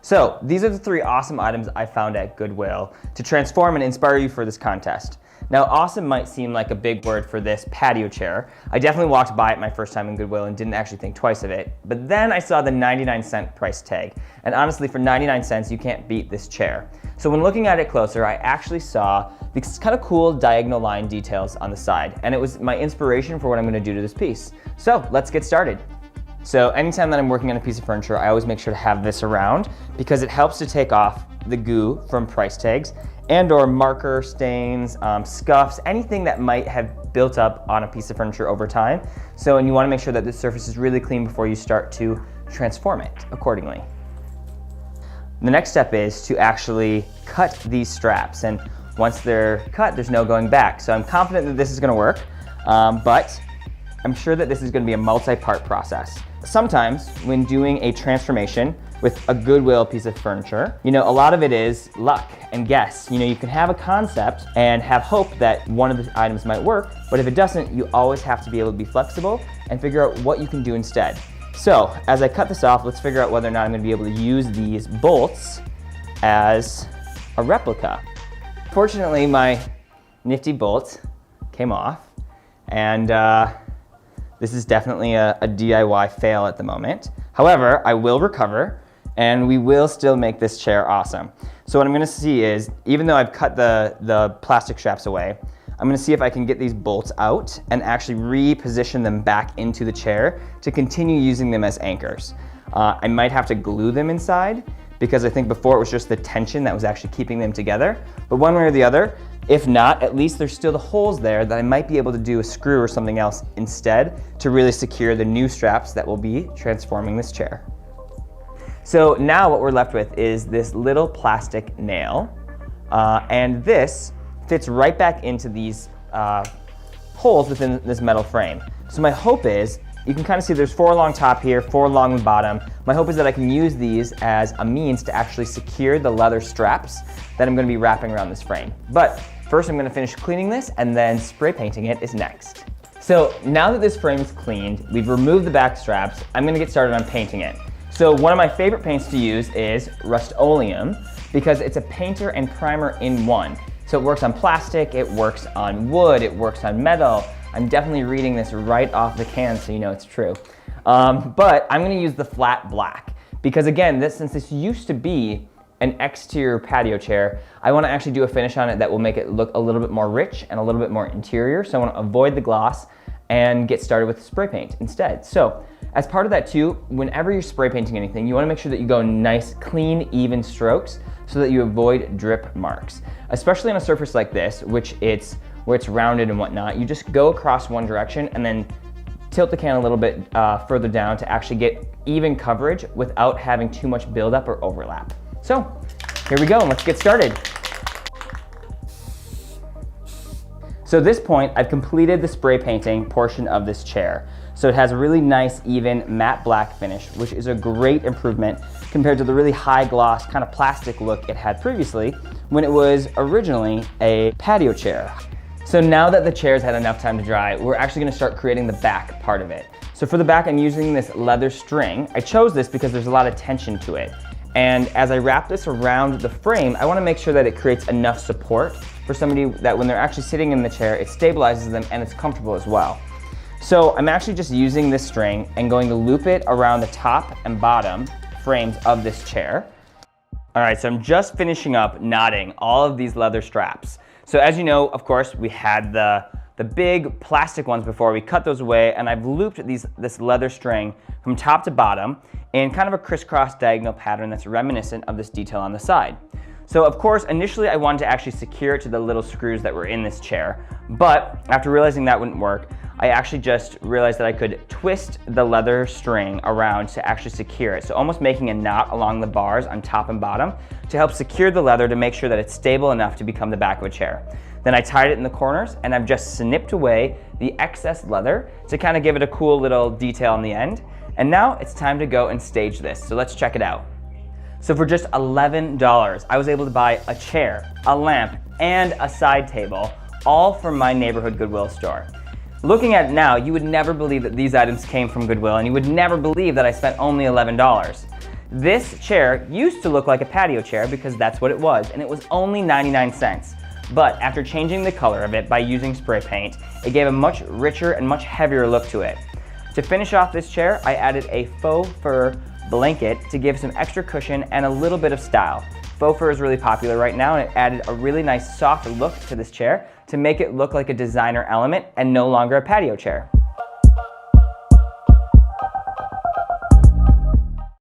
So these are the 3 awesome items I found at Goodwill to transform and inspire you for this contest. Now, awesome might seem like a big word for this patio chair. I definitely walked by it my first time in Goodwill and didn't actually think twice of it, but then I saw the 99-cent price tag. And honestly, for 99 cents, you can't beat this chair. So when looking at it closer, I actually saw these kind of cool diagonal line details on the side, and it was my inspiration for what I'm gonna do to this piece. So let's get started. So anytime that I'm working on a piece of furniture, I always make sure to have this around because it helps to take off the goo from price tags and or marker stains, scuffs, anything that might have built up on a piece of furniture over time. So, and you wanna make sure that the surface is really clean before you start to transform it accordingly. The next step is to actually cut these straps, and once they're cut, there's no going back. So I'm confident that this is gonna work, but I'm sure that this is gonna be a multi-part process. Sometimes when doing a transformation with a Goodwill piece of furniture, a lot of it is luck and guess. You can have a concept and have hope that one of the items might work, but if it doesn't, you always have to be able to be flexible and figure out what you can do instead. So as I cut this off, let's figure out whether or not I'm gonna be able to use these bolts as a replica. Fortunately, my nifty bolt came off, and this is definitely a DIY fail at the moment. However, I will recover, and we will still make this chair awesome. So what I'm gonna see is, even though I've cut the plastic straps away, I'm gonna see if I can get these bolts out and actually reposition them back into the chair to continue using them as anchors. I might have to glue them inside because I think before it was just the tension that was actually keeping them together. But one way or the other, if not, at least there's still the holes there that I might be able to do a screw or something else instead to really secure the new straps that will be transforming this chair. So now what we're left with is this little plastic nail, and this fits right back into these holes within this metal frame. So my hope is, you can kind of see there's 4 along top here, 4 along the bottom. My hope is that I can use these as a means to actually secure the leather straps that I'm gonna be wrapping around this frame. But first I'm gonna finish cleaning this, and then spray painting it is next. So now that this frame is cleaned, we've removed the back straps, I'm gonna get started on painting it. So one of my favorite paints to use is Rust-Oleum because it's a painter and primer in one. So it works on plastic, it works on wood, it works on metal. I'm definitely reading this right off the can so you know it's true. But I'm gonna use the flat black because again, since this used to be an exterior patio chair, I wanna actually do a finish on it that will make it look a little bit more rich and a little bit more interior. So I wanna avoid the gloss and get started with spray paint instead. So as part of that too, whenever you're spray painting anything, you wanna make sure that you go nice, clean, even strokes so that you avoid drip marks. Especially on a surface like this, where it's rounded and whatnot, you just go across one direction and then tilt the can a little bit further down to actually get even coverage without having too much buildup or overlap. So here we go, and let's get started. So at this point, I've completed the spray painting portion of this chair. So it has a really nice, even matte black finish, which is a great improvement compared to the really high gloss kind of plastic look it had previously when it was originally a patio chair. So now that the chair's had enough time to dry, we're actually gonna start creating the back part of it. So for the back, I'm using this leather string. I chose this because there's a lot of tension to it. And as I wrap this around the frame, I wanna make sure that it creates enough support for somebody that when they're actually sitting in the chair, it stabilizes them and it's comfortable as well. So I'm actually just using this string and going to loop it around the top and bottom frames of this chair. All right, so I'm just finishing up knotting all of these leather straps. So as you know, of course, we had the big plastic ones before. We cut those away, and I've looped this leather string from top to bottom in kind of a crisscross diagonal pattern that's reminiscent of this detail on the side. So of course, initially I wanted to actually secure it to the little screws that were in this chair, but after realizing that wouldn't work, I actually just realized that I could twist the leather string around to actually secure it. So almost making a knot along the bars on top and bottom to help secure the leather to make sure that it's stable enough to become the back of a chair. Then I tied it in the corners, and I've just snipped away the excess leather to kind of give it a cool little detail on the end. And now it's time to go and stage this. So let's check it out. So for just $11, I was able to buy a chair, a lamp, and a side table, all from my neighborhood Goodwill store. Looking at it now, you would never believe that these items came from Goodwill, and you would never believe that I spent only $11. This chair used to look like a patio chair because that's what it was, and it was only 99 cents. But after changing the color of it by using spray paint, it gave a much richer and much heavier look to it. To finish off this chair, I added a faux fur blanket to give some extra cushion and a little bit of style. Faux fur is really popular right now, and it added a really nice soft look to this chair to make it look like a designer element and no longer a patio chair.